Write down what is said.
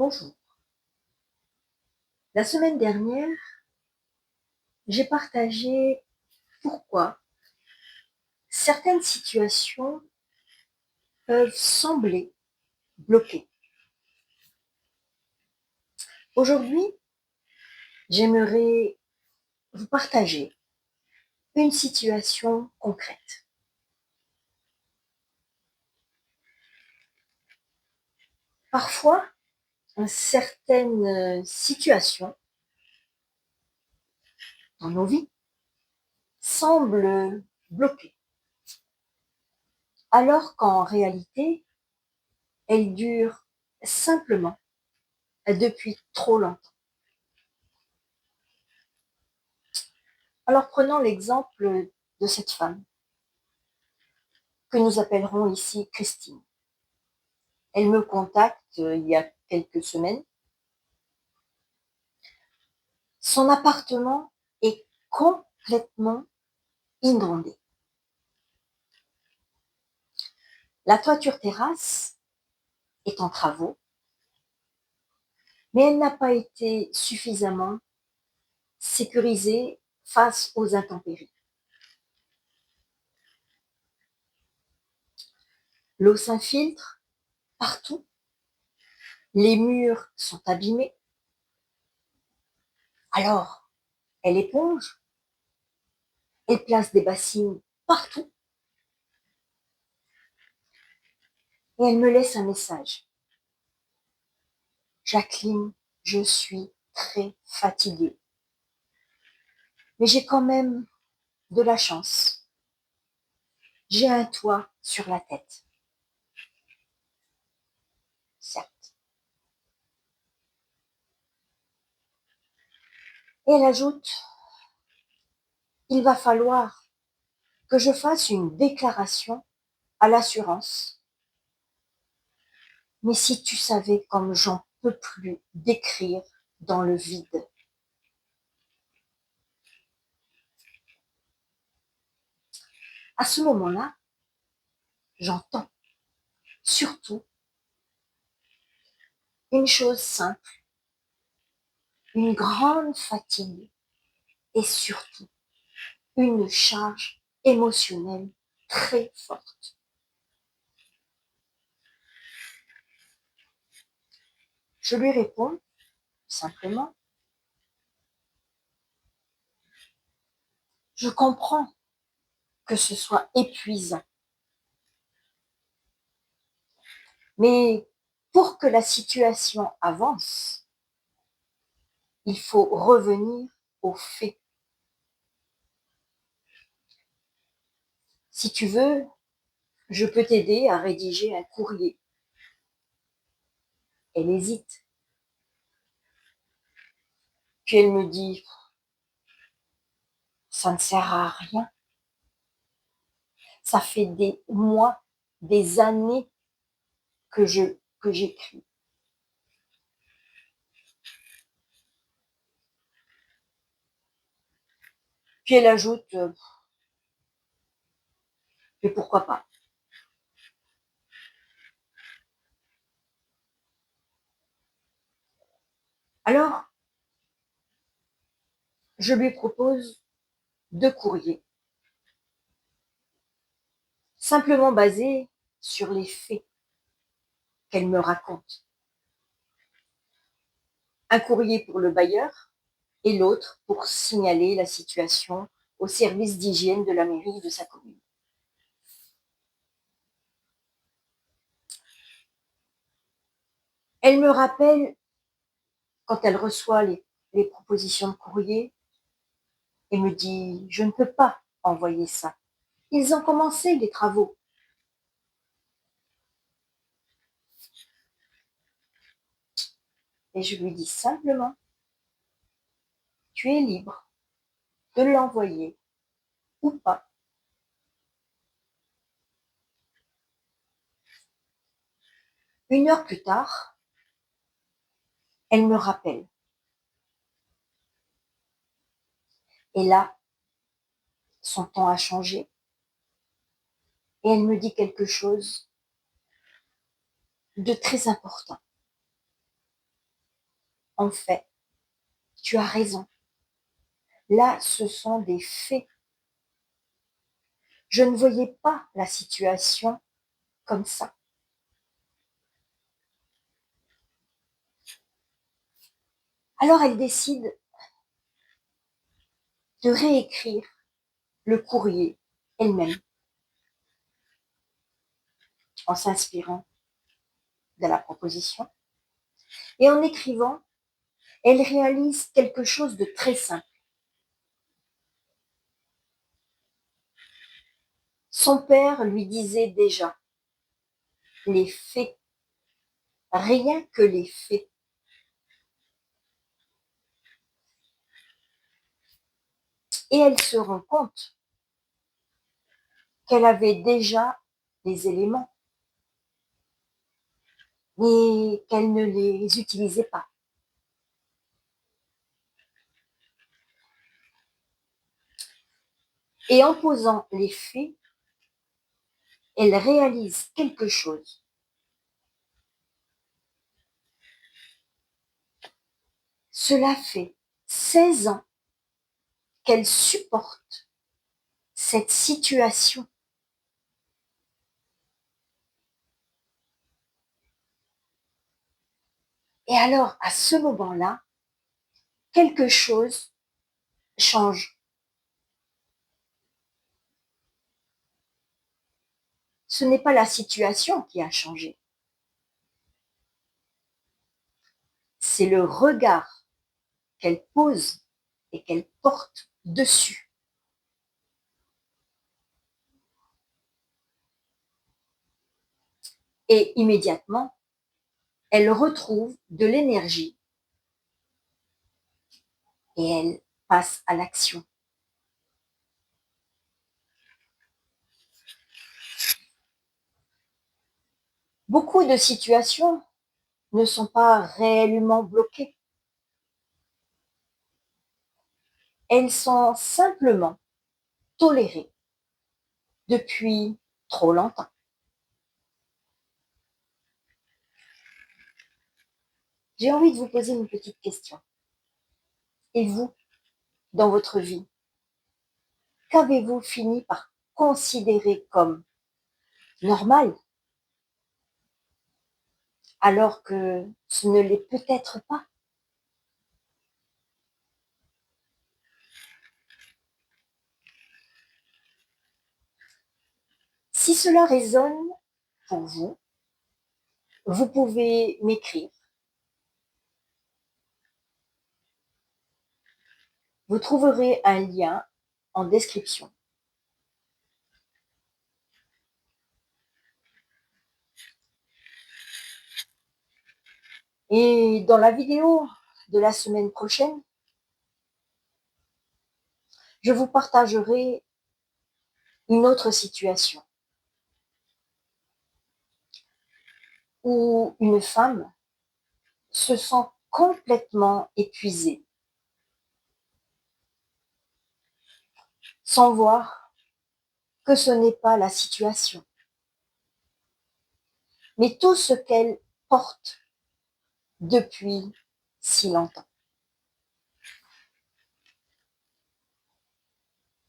Bonjour. La semaine dernière, j'ai partagé pourquoi certaines situations peuvent sembler bloquées. Aujourd'hui, j'aimerais vous partager une situation concrète. Parfois, certaines situations dans nos vies semblent bloquées, alors qu'en réalité, elles durent simplement depuis trop longtemps. Alors prenons l'exemple de cette femme que nous appellerons ici Christine. Elle me contacte il y a quelques semaines. Son appartement est complètement inondé. La toiture terrasse est en travaux, mais elle n'a pas été suffisamment sécurisée face aux intempéries. L'eau s'infiltre partout, les murs sont abîmés. Alors, elle éponge, elle place des bassines partout et elle me laisse un message. Jacqueline, je suis très fatiguée, mais j'ai quand même de la chance. J'ai un toit sur la tête. Certes. Et elle ajoute, il va falloir que je fasse une déclaration à l'assurance. Mais si tu savais comme j'en peux plus d'écrire dans le vide. À ce moment-là, j'entends surtout une chose simple, une grande fatigue et surtout une charge émotionnelle très forte. Je lui réponds simplement, je comprends que ce soit épuisant, mais pour que la situation avance, il faut revenir aux faits. Si tu veux, je peux t'aider à rédiger un courrier. Elle hésite. Puis elle me dit, ça ne sert à rien. Ça fait des mois, des années que j'écris. Puis elle ajoute, mais pourquoi pas? Alors, je lui propose 2 courriers, simplement basés sur les faits qu'elle me raconte. Un courrier pour le bailleur et l'autre pour signaler la situation au service d'hygiène de la mairie de sa commune. Elle me rappelle, quand elle reçoit les propositions de courrier, et me dit, je ne peux pas envoyer ça. Ils ont commencé les travaux. Et je lui dis simplement, tu es libre de l'envoyer ou pas. Une heure plus tard, elle me rappelle. Et là, son ton a changé. Et elle me dit quelque chose de très important. en fait, tu as raison. Là, ce sont des faits. Je ne voyais pas la situation comme ça. Alors elle décide de réécrire le courrier elle-même, en s'inspirant de la proposition. Et en écrivant, elle réalise quelque chose de très simple. Son père lui disait déjà, les faits, rien que les faits. Et elle se rend compte qu'elle avait déjà les éléments, mais qu'elle ne les utilisait pas. Et en posant les faits, elle réalise quelque chose. Cela fait 16 ans qu'elle supporte cette situation. Et alors, à ce moment-là, quelque chose change. Ce n'est pas la situation qui a changé, c'est le regard qu'elle pose et qu'elle porte dessus. Et immédiatement, elle retrouve de l'énergie et elle passe à l'action. Beaucoup de situations ne sont pas réellement bloquées. Elles sont simplement tolérées depuis trop longtemps. J'ai envie de vous poser une petite question. Et vous, dans votre vie, qu'avez-vous fini par considérer comme normal, alors que ce ne l'est peut-être pas? Si cela résonne pour vous, vous pouvez m'écrire. Vous trouverez un lien en description. Et dans la vidéo de la semaine prochaine, je vous partagerai une autre situation où une femme se sent complètement épuisée, sans voir que ce n'est pas la situation, mais tout ce qu'elle porte depuis si longtemps.